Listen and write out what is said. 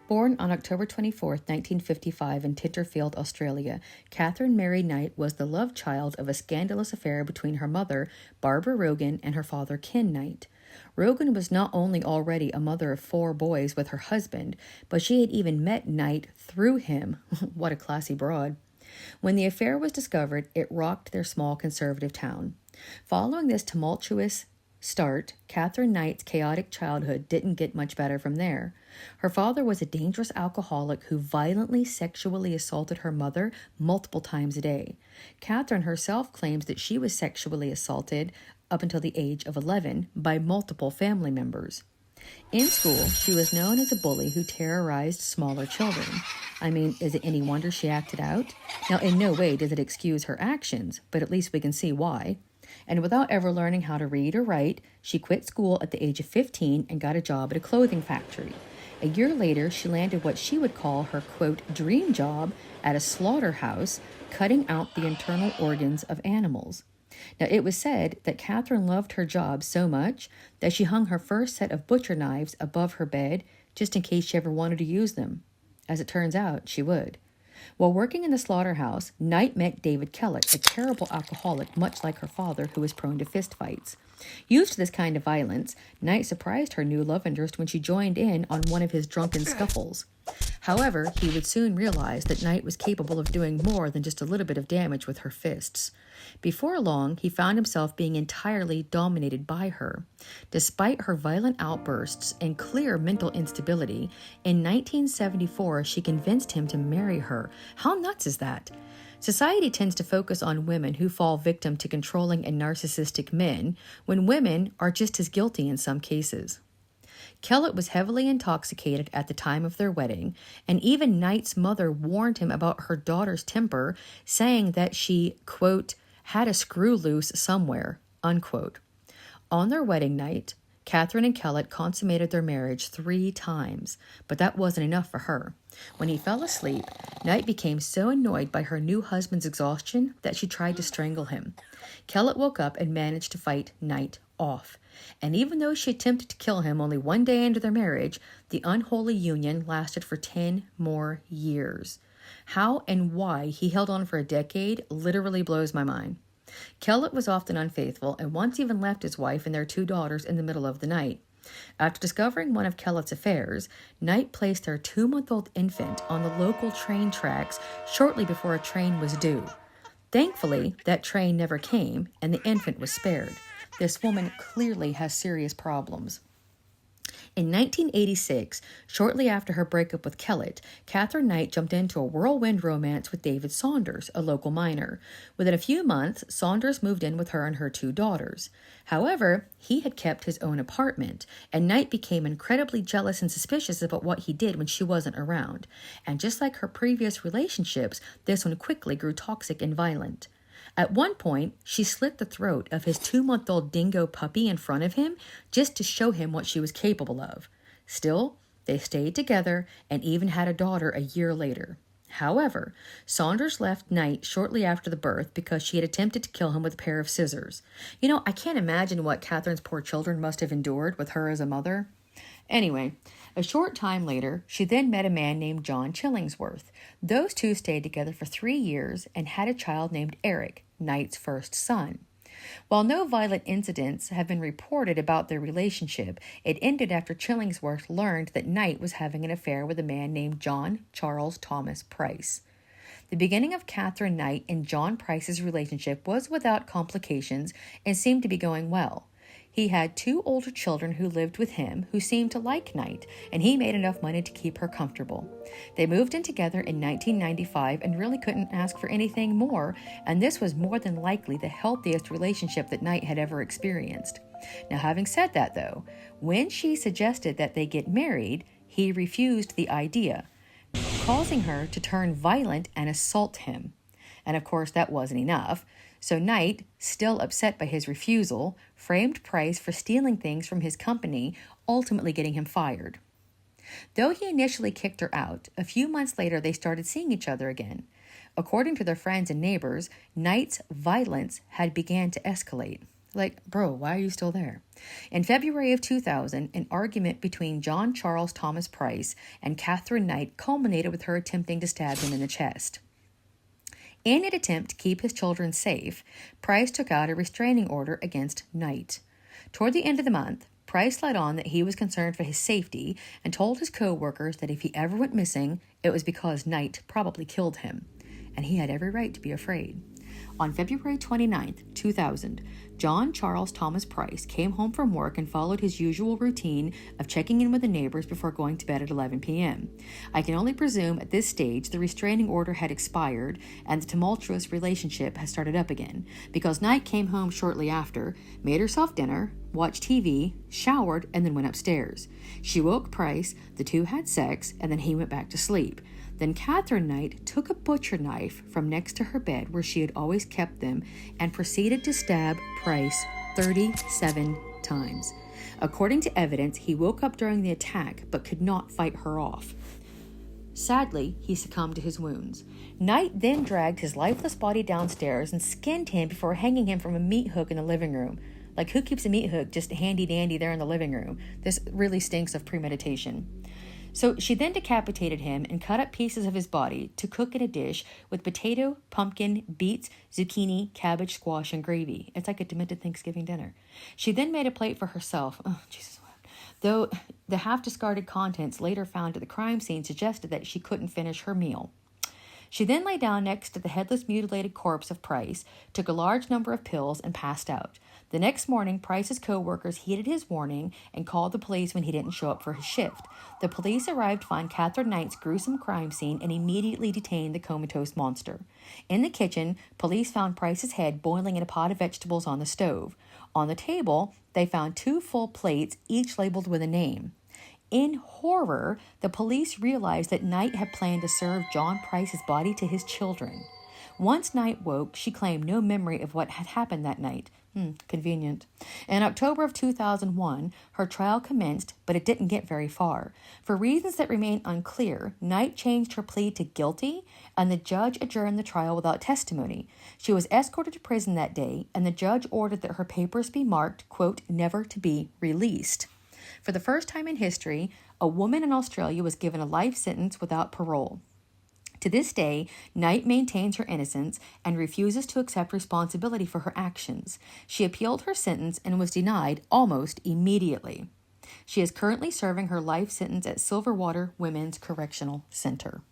Born on October 24, 1955 in Tenterfield, Australia, Katherine Mary Knight was the love child of a scandalous affair between her mother, Barbara Rogan, and her father, Ken Knight. Rogan was not only already a mother of 4 boys with her husband, but she had even met Knight through him. What a classy broad. When the affair was discovered, it rocked their small conservative town. Following this tumultuous start, Katherine Knight's chaotic childhood didn't get much better from there. Her father was a dangerous alcoholic who violently sexually assaulted her mother multiple times a day. Katherine herself claims that she was sexually assaulted up until the age of 11 by multiple family members. In school, she was known as a bully who terrorized smaller children. I mean, is it any wonder she acted out? Now, in no way does it excuse her actions, but at least we can see why. And without ever learning how to read or write, she quit school at the age of 15 and got a job at a clothing factory. A year later, she landed what she would call her, quote, dream job at a slaughterhouse, cutting out the internal organs of animals. Now, it was said that Katherine loved her job so much that she hung her first set of butcher knives above her bed just in case she ever wanted to use them. As it turns out, she would. While working in the slaughterhouse, Knight met David Kellett, a terrible alcoholic much like her father who was prone to fistfights. Used to this kind of violence, Knight surprised her new love interest when she joined in on one of his drunken scuffles. However, he would soon realize that Knight was capable of doing more than just a little bit of damage with her fists. Before long, he found himself being entirely dominated by her. Despite her violent outbursts and clear mental instability, in 1974 she convinced him to marry her. How nuts is that? Society tends to focus on women who fall victim to controlling and narcissistic men, when women are just as guilty in some cases. Kellett was heavily intoxicated at the time of their wedding, and even Knight's mother warned him about her daughter's temper, saying that she, quote, had a screw loose somewhere, unquote. On their wedding night, Katherine and Kellett consummated their marriage 3 times, but that wasn't enough for her. When he fell asleep, Knight became so annoyed by her new husband's exhaustion that she tried to strangle him. Kellett woke up and managed to fight Knight off. And even though she attempted to kill him only 1 day into their marriage, the unholy union lasted for 10 more years. How and why he held on for a decade literally blows my mind. Kellett was often unfaithful and once even left his wife and their 2 daughters in the middle of the night. After discovering one of Kellett's affairs, Knight placed their 2-month-old infant on the local train tracks shortly before a train was due. Thankfully, that train never came and the infant was spared. This woman clearly has serious problems. In 1986, shortly after her breakup with Kellett, Katherine Knight jumped into a whirlwind romance with David Saunders, a local miner. Within a few months, Saunders moved in with her and her 2 daughters. However, he had kept his own apartment, and Knight became incredibly jealous and suspicious about what he did when she wasn't around. And just like her previous relationships, this one quickly grew toxic and violent. At one point, she slit the throat of his 2-month-old dingo puppy in front of him just to show him what she was capable of. Still, they stayed together and even had a daughter a year later. However, Saunders left Knight shortly after the birth because she had attempted to kill him with a pair of scissors. I can't imagine what Katherine's poor children must have endured with her as a mother. Anyway, a short time later, she then met a man named John Chillingsworth. Those 2 stayed together for 3 years and had a child named Eric, Knight's first son. While no violent incidents have been reported about their relationship, it ended after Chillingsworth learned that Knight was having an affair with a man named John Charles Thomas Price. The beginning of Katherine Knight and John Price's relationship was without complications and seemed to be going well. He had 2 older children who lived with him who seemed to like Knight, and he made enough money to keep her comfortable. They moved in together in 1995 and really couldn't ask for anything more, and this was more than likely the healthiest relationship that Knight had ever experienced. Now, having said that, though, when she suggested that they get married, he refused the idea, causing her to turn violent and assault him. And of course, that wasn't enough. So Knight, still upset by his refusal, framed Price for stealing things from his company, ultimately getting him fired. Though he initially kicked her out, a few months later they started seeing each other again. According to their friends and neighbors, Knight's violence had began to escalate. Like, bro, why are you still there? In February of 2000, an argument between John Charles Thomas Price and Katherine Knight culminated with her attempting to stab him in the chest. In an attempt to keep his children safe, Price took out a restraining order against Knight. Toward the end of the month, Price let on that he was concerned for his safety and told his co-workers that if he ever went missing, it was because Knight probably killed him, and he had every right to be afraid. On February 29, 2000, John Charles Thomas Price came home from work and followed his usual routine of checking in with the neighbors before going to bed at 11 p.m. I can only presume at this stage the restraining order had expired and the tumultuous relationship had started up again, because Knight came home shortly after, made herself dinner, watched TV, showered, and then went upstairs. She woke Price, the two had sex, and then he went back to sleep. Then Katherine Knight took a butcher knife from next to her bed where she had always kept them and proceeded to stab Price 37 times. According to evidence, he woke up during the attack but could not fight her off. Sadly, he succumbed to his wounds. Knight then dragged his lifeless body downstairs and skinned him before hanging him from a meat hook in the living room. Like, who keeps a meat hook just handy-dandy there in the living room? This really stinks of premeditation. So she then decapitated him and cut up pieces of his body to cook in a dish with potato, pumpkin, beets, zucchini, cabbage, squash, and gravy. It's like a demented Thanksgiving dinner. She then made a plate for herself. Oh, Jesus. Though the half-discarded contents later found at the crime scene suggested that she couldn't finish her meal. She then lay down next to the headless, mutilated corpse of Price, took a large number of pills, and passed out. The next morning, Price's co-workers heeded his warning and called the police when he didn't show up for his shift. The police arrived to find Katherine Knight's gruesome crime scene and immediately detained the comatose monster. In the kitchen, police found Price's head boiling in a pot of vegetables on the stove. On the table, they found 2 full plates, each labeled with a name. In horror, the police realized that Knight had planned to serve John Price's body to his children. Once Knight woke, she claimed no memory of what had happened that night. Convenient. In October of 2001, her trial commenced, but it didn't get very far. For reasons that remain unclear, Knight changed her plea to guilty, and the judge adjourned the trial without testimony. She was escorted to prison that day, and the judge ordered that her papers be marked, quote, never to be released. For the first time in history, a woman in Australia was given a life sentence without parole. To this day, Knight maintains her innocence and refuses to accept responsibility for her actions. She appealed her sentence and was denied almost immediately. She is currently serving her life sentence at Silverwater Women's Correctional Center.